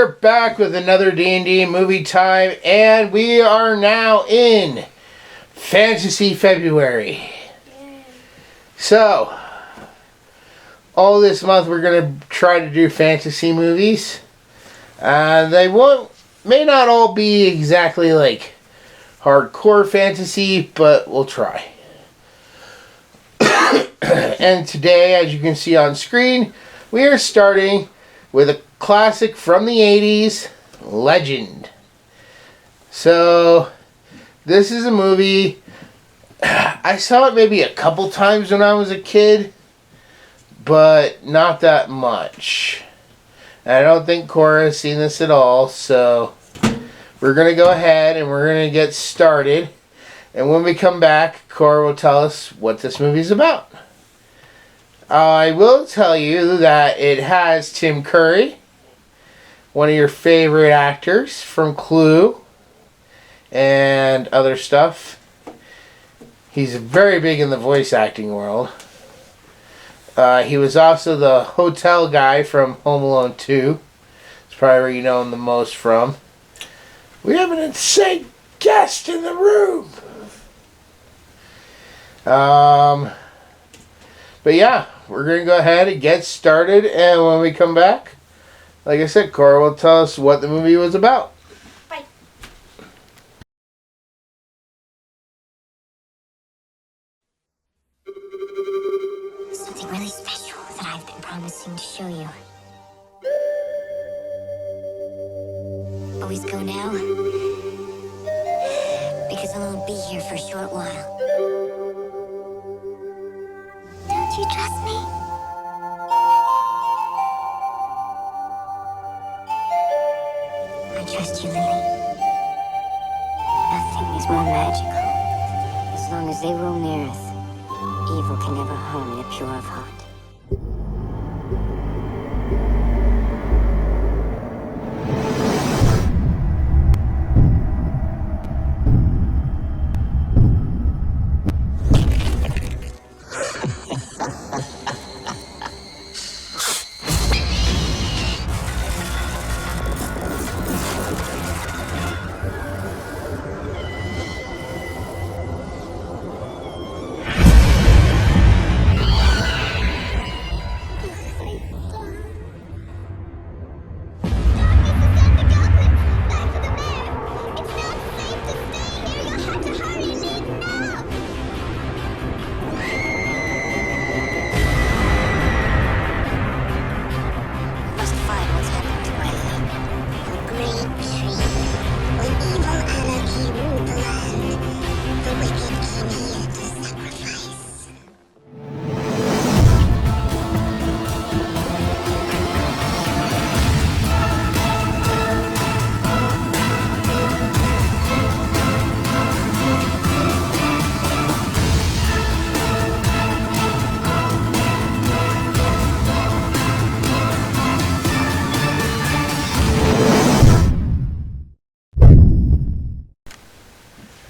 are back with another D&D Movie Time, and we are now in Fantasy February. So, all this month we're going to try to do fantasy movies. They may not all be exactly like hardcore fantasy, but we'll try. And today, as you can see on screen, we are starting with a classic from the 80s, Legend. So, this is a movie, I saw it maybe a couple times when I was a kid, but not that much. I don't think Cora has seen this at all, so we're going to go ahead and we're going to get started. And when we come back, Cora will tell us what this movie is about. I will tell you that it has Tim Curry, one of your favorite actors from Clue and other stuff. He's very big in the voice acting world. He was also the hotel guy from Home Alone 2. That's probably where you know him the most from. We have an insane guest in the room. But yeah, we're going to go ahead and get started. And when we come back, like I said, Cora will tell us what the movie was about. Bye. Something really special that I've been promising to show you. Always go now? Because I'll only be here for a short while. Don't you trust me? I trust you, Lily. Nothing is more magical. As long as they roam the earth, evil can never harm the pure of heart.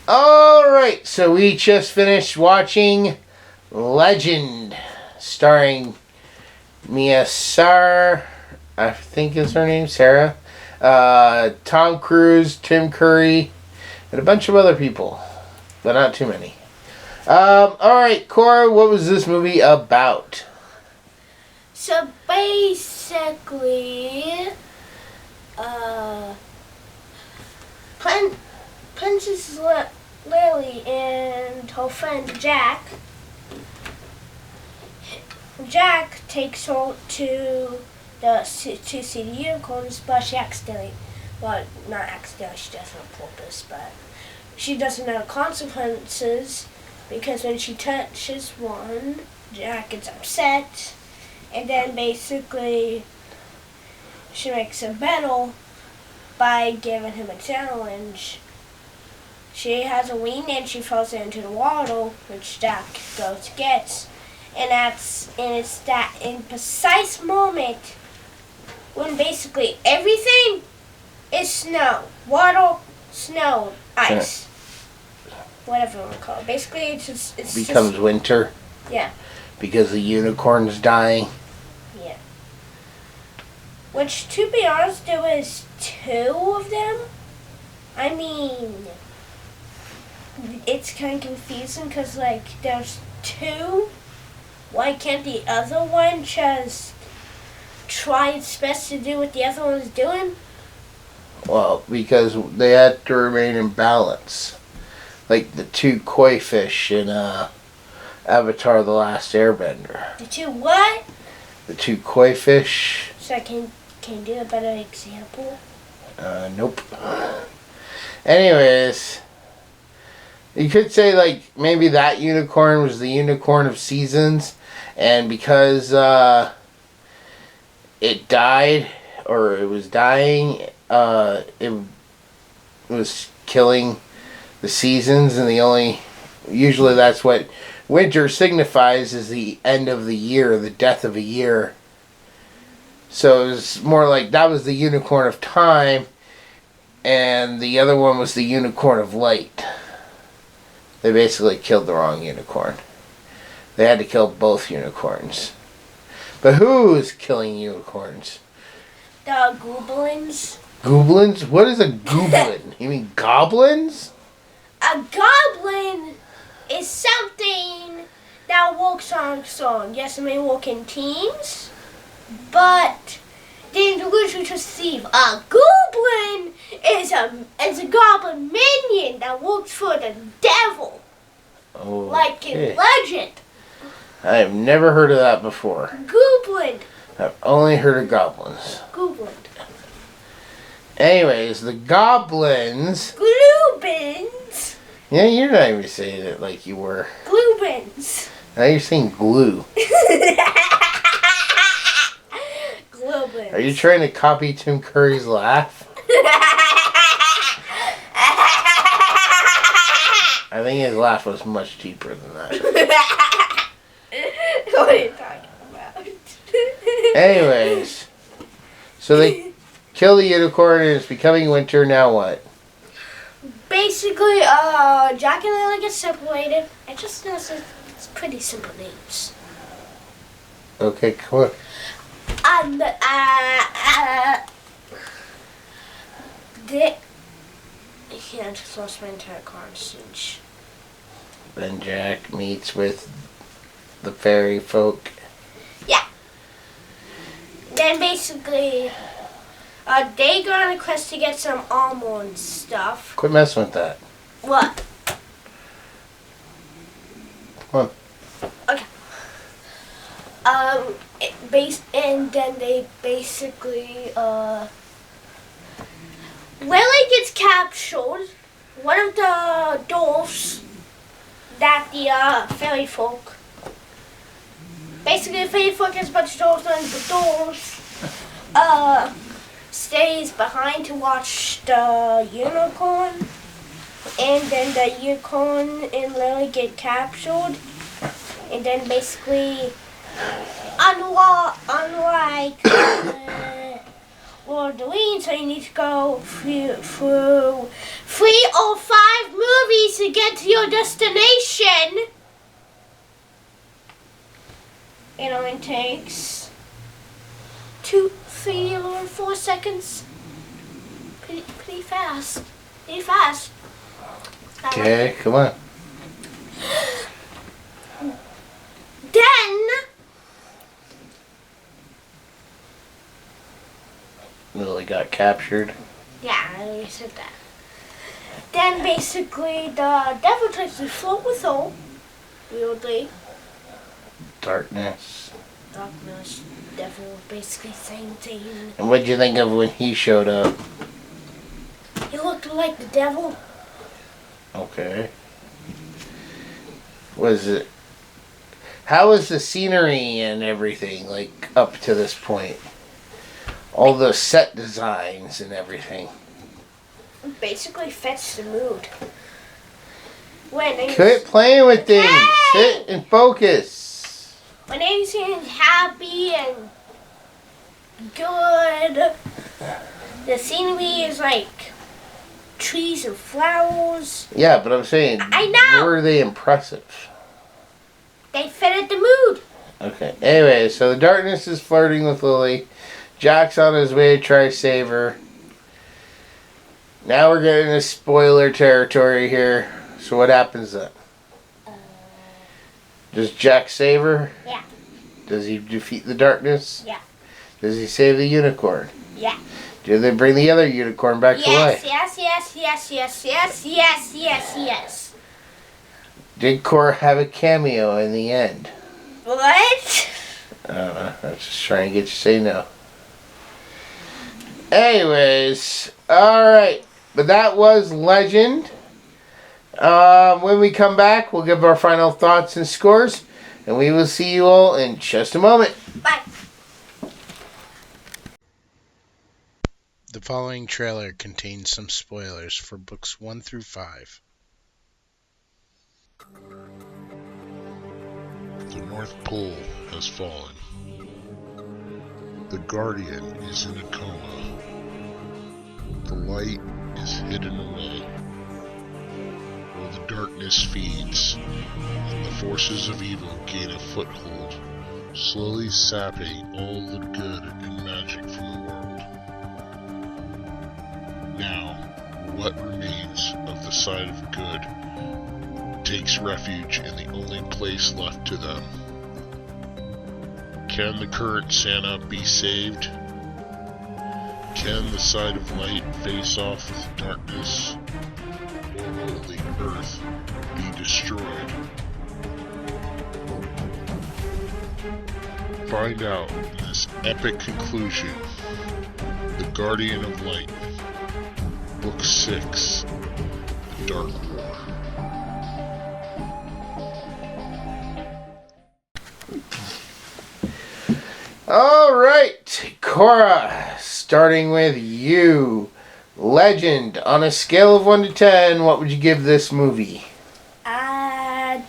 Alright, so we just finished watching Legend, starring Sara, I think is her name, Sara, Tom Cruise, Tim Curry, and a bunch of other people, but not too many. Alright, Cora, what was this movie about? So basically, Princess Lily and her friend Jack takes her to see the unicorns, but she accidentally, well, not accidentally, she does it on purpose, but she doesn't know the consequences, because when she touches one, Jack gets upset, and then basically she makes a battle by giving him a challenge. She has a wing and she falls into the water, which Jack goes to get. And it's that in precise moment when basically everything is snow. Water, snow, ice. Whatever you want to call it. Basically it becomes winter. Yeah. Because the unicorn's dying. Yeah. Which, to be honest, there was 2 of them. I mean, it's kind of confusing because, like, there's 2. Why can't the other one just try its best to do what the other one is doing? Well, because they had to remain in balance. Like the 2 koi fish in Avatar The Last Airbender. The 2 what? The 2 koi fish. So can you do a better example? Nope. Anyways, you could say like maybe that unicorn was the unicorn of seasons, and because it died or it was dying, it was killing the seasons, and usually that's what winter signifies, is the end of the year, the death of a year. So it was more like that was the unicorn of time, and the other one was the unicorn of light. They basically killed the wrong unicorn. They had to kill both unicorns. But who is killing unicorns? The goblins. Goblins? What is a goblin? You mean goblins? A goblin is something that walks on its own. Yes, it may walk in teams, but the individual to thief. A goblin is a goblin minion that works for the devil. Oh, Like in Legend. I have never heard of that before. Goblin. I've only heard of goblins. Goblin. Anyways, the goblins. Glubins. Yeah, you're not even saying it like you were. Glubins. Now you're saying glue. Glubins. Are you trying to copy Tim Curry's laugh? I think his laugh was much deeper than that. What are you talking about? Anyways, so they kill the unicorn and it's becoming winter. Now what? Basically, Jack and Lily get separated. I just noticed it's pretty simple names. Okay, cool. And I just lost my entire conscience. Then Jack meets with the fairy folk. Yeah. Then basically, they go on a quest to get some almond stuff. Quit messing with that. What? Come on. Okay. And then they basically, Lily gets captured. One of the dwarfs that the fairy folk. Basically, the fairy folk has a bunch of dwarfs, and the dwarfs stays behind to watch the unicorn. And then the unicorn and Lily get captured. And then basically, unlike Lord of the Rings, so you need to go through 3 or 5 movies to get to your destination. It only takes 2, 3, or 4 seconds. Pretty fast. Pretty fast. Okay, come on. Then Lily got captured. yeah, I already said that. Then basically the devil tries to float with her. Weirdly. Darkness. Darkness, devil, basically same thing. And what'd you think of when he showed up? He looked like the devil. Okay. How was the scenery and everything, like, up to this point? All the set designs and everything. Basically fits the mood. Quit playing with things. Sit and focus. When everything's happy and good, the scenery is like trees and flowers. Yeah, but I'm saying, I know. were they impressive? They fit at the mood. Okay. Anyway, so the darkness is flirting with Lily. Jack's on his way to try to save her. Now we're getting into spoiler territory here. So what happens then? Does Jack save her? Yeah. Does he defeat the darkness? Yeah. Does he save the unicorn? Yeah. Do they bring the other unicorn back to life? Yes. Did Cork have a cameo in the end? What? I don't know. I'm just trying to get you to say no. Anyways, alright. But that was Legend. When we come back, we'll give our final thoughts and scores. And we will see you all in just a moment. Bye. The following trailer contains some spoilers for books 1 through 5. The North Pole has fallen. The Guardian is in a coma. The light is hidden away. While the darkness feeds, and the forces of evil gain a foothold, slowly sapping all the good and magic from the world. Now, what remains of the side of good takes refuge in the only place left to them. Can the current Santa be saved? Can the side of light face off with darkness? Or will the earth be destroyed? Find out in this epic conclusion, The Guardian of Light, Book 6, The Dark War. Alright, Cora, starting with you. Legend, on a scale of 1 to 10, what would you give this movie? 10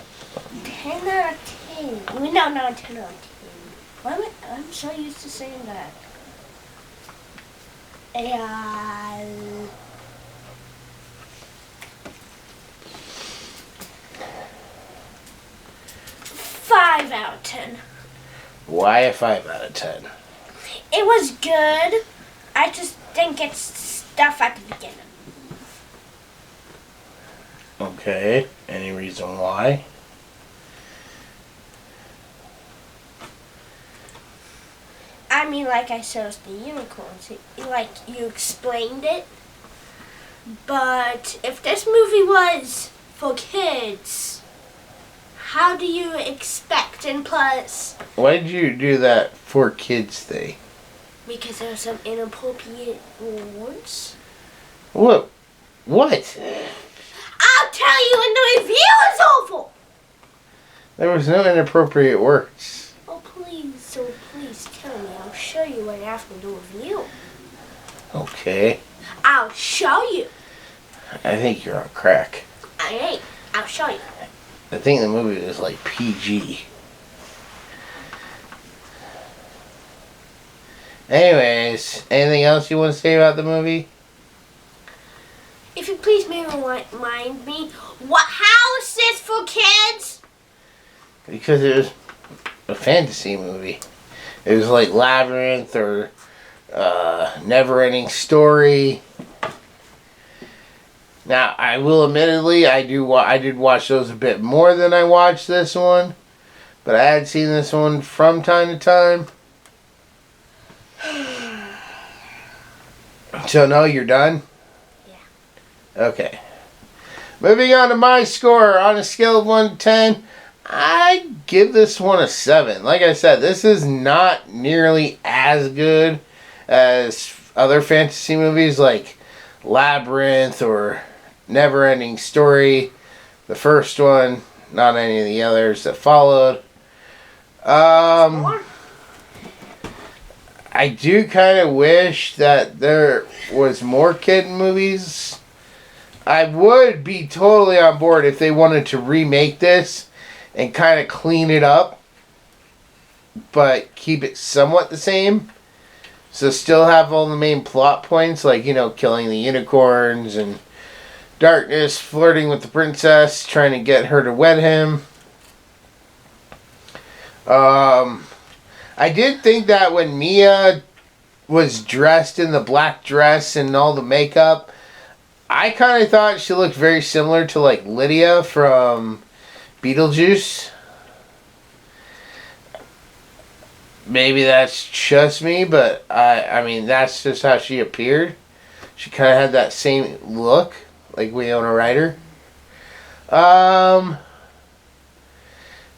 out of 10. No, not 10 out of 10. Why am I'm so used to saying that. 5 out of 10. Why a 5 out of 10? It was good. I just didn't get stuff at the beginning. Okay, any reason why? I mean, like I said, it's the unicorns. Like, you explained it. But if this movie was for kids, how do you expect? And plus, Why did you do that for kids thing? because there are some inappropriate words. What? What? I'll tell you when the review is over! There was no inappropriate words. Oh, please tell me. I'll show you right after the review. Okay. I'll show you. I think you're on crack. I ain't. I'll show you. I think the movie was like PG. Anyways, anything else you want to say about the movie? If you please may remind me, how is this for kids? Because it was a fantasy movie. It was like Labyrinth or Never-Ending Story. Now, I will admittedly, I did watch those a bit more than I watched this one. But I had seen this one from time to time. So, no, you're done? Yeah. Okay. Moving on to my score. On a scale of 1 to 10, I give this one a 7. Like I said, this is not nearly as good as other fantasy movies like Labyrinth or Never-Ending Story. The first one, not any of the others that followed. I do kind of wish that there was more kid movies. I would be totally on board if they wanted to remake this and kind of clean it up, but keep it somewhat the same. So still have all the main plot points, like, killing the unicorns and darkness, flirting with the princess, trying to get her to wed him. I did think that when Mia was dressed in the black dress and all the makeup, I kind of thought she looked very similar to like Lydia from Beetlejuice. Maybe that's just me, but I mean that's just how she appeared. She kind of had that same look, like Winona Ryder.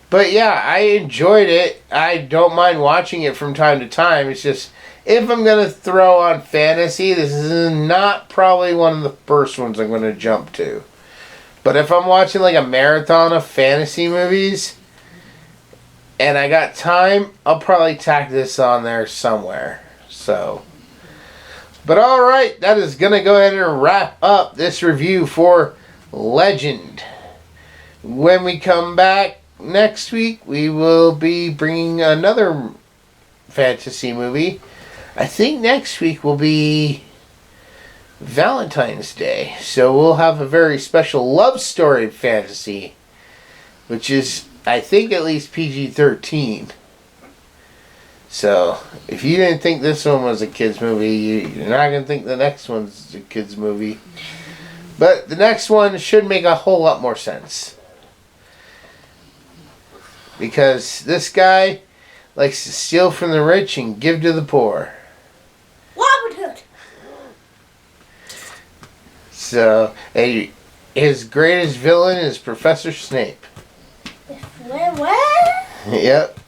But yeah, I enjoyed it. I don't mind watching it from time to time. It's just, if I'm going to throw on fantasy, this is not probably one of the first ones I'm going to jump to. But if I'm watching like a marathon of fantasy movies, and I got time, I'll probably tack this on there somewhere. So, but alright, that is going to go ahead and wrap up this review for Legend. When we come back next week, we will be bringing another fantasy movie. I think next week will be Valentine's Day. So we'll have a very special love story fantasy, which is, I think, at least PG-13. So, if you didn't think this one was a kid's movie, you're not going to think the next one's a kid's movie. But the next one should make a whole lot more sense. Because this guy likes to steal from the rich and give to the poor. Robin Hood! So, his greatest villain is Professor Snape. What? Yep.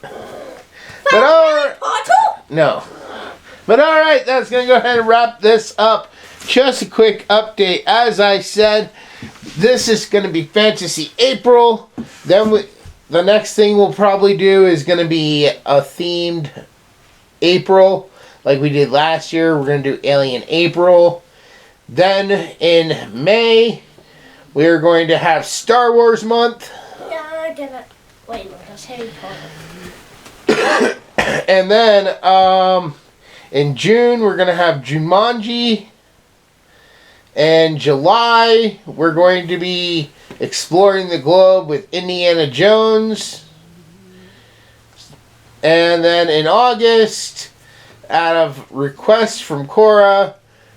But alright. No. But alright, that's going to go ahead and wrap this up. Just a quick update. As I said, this is going to be Fantasy April. Then the next thing we'll probably do is going to be a themed April, like we did last year. We're going to do Alien April. Then in May, we're going to have Star Wars month. No, I didn't. Wait a minute, that's Harry Potter. And then in June, we're going to have Jumanji. And July, we're going to be exploring the globe with Indiana Jones. And then in August, out of request from Cora,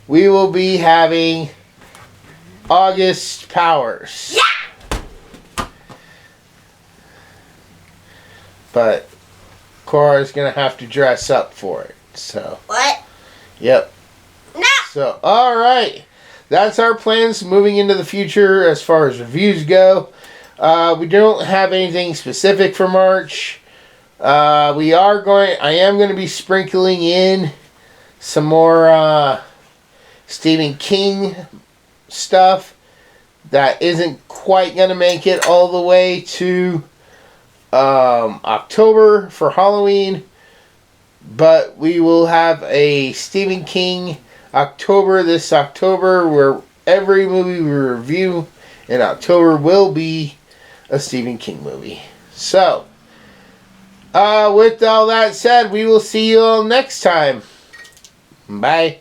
we will be having August Powers. Yeah! But Cora's going to have to dress up for it. So. What? Yep. No! So, alright. That's our plans moving into the future as far as reviews go. We don't have anything specific for March. I am going to be sprinkling in some more Stephen King stuff that isn't quite going to make it all the way to October for Halloween. But we will have a Stephen King this October, where every movie we review in October will be a Stephen King movie. So, with all that said, we will see you all next time. Bye.